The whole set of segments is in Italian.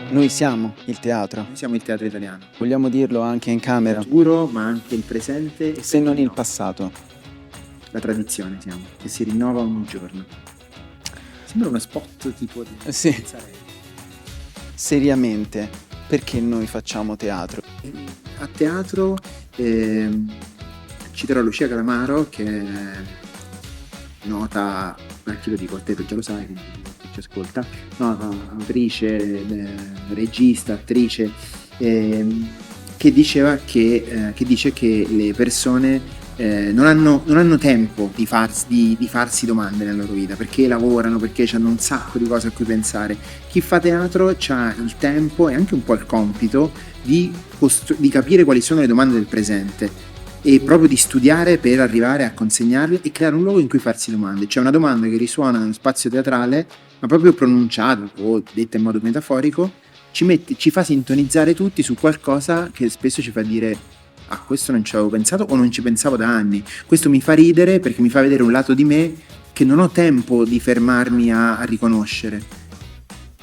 Noi siamo il teatro. Noi siamo il teatro italiano. Vogliamo dirlo anche in camera. Il futuro, ma anche il presente e Se non il no. passato. La tradizione siamo, che si rinnova ogni giorno. Sembra uno spot tipo di Sì. Pizzarelli. Seriamente, perché noi facciamo teatro? A teatro citerò Lucia Calamaro, che è nota, anche lo dico a te perché lo sai, quindi chi ci ascolta, nota autrice, regista, attrice, che diceva che dice che le persone non hanno tempo di farsi domande nella loro vita, perché lavorano, perché hanno un sacco di cose a cui pensare. Chi fa teatro ha il tempo e anche un po' il compito di capire quali sono le domande del presente e proprio di studiare per arrivare a consegnarle e creare un luogo in cui farsi domande. C'è una domanda che risuona nello spazio teatrale, ma proprio pronunciata o detta in modo metaforico, ci fa sintonizzare tutti su qualcosa che spesso ci fa dire: ah, questo non ci avevo pensato o non ci pensavo da anni. Questo mi fa ridere perché mi fa vedere un lato di me che non ho tempo di fermarmi a riconoscere.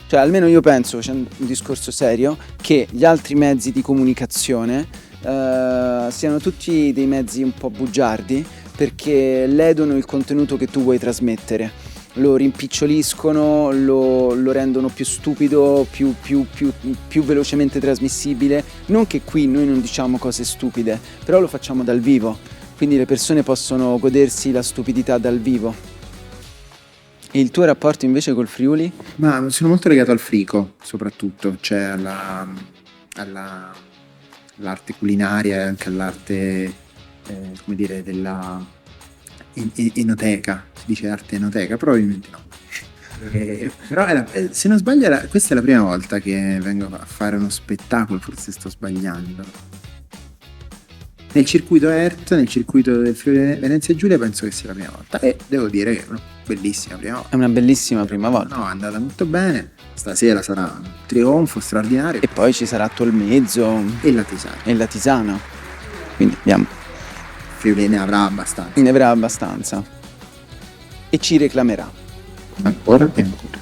Cioè, almeno io penso, facendo un discorso serio, che gli altri mezzi di comunicazione siano tutti dei mezzi un po' bugiardi, perché ledono il contenuto che tu vuoi trasmettere, lo rimpiccioliscono, lo rendono più stupido, più velocemente trasmissibile. Non che qui noi non diciamo cose stupide, però lo facciamo dal vivo, quindi le persone possono godersi la stupidità dal vivo. E il tuo rapporto invece col Friuli? Ma sono molto legato al frico, soprattutto, cioè all'arte culinaria e anche all'arte, come dire, della enoteca. Si dice arte enoteca? Probabilmente no. Però se non sbaglio questa è la prima volta che vengo a fare uno spettacolo, forse sto sbagliando. Nel circuito ERT, nel circuito del Friuli Venezia Giulia, penso che sia la prima volta e devo dire che è una bellissima prima volta. È una bellissima prima volta. No, è andata molto bene. Stasera sarà un trionfo straordinario. E poi ci sarà Tolmezzo E la Tisana. e la Tisana. Quindi abbiamo. Friuli ne avrà abbastanza. Ne avrà abbastanza. E ci reclamerà. Ancora e ancora.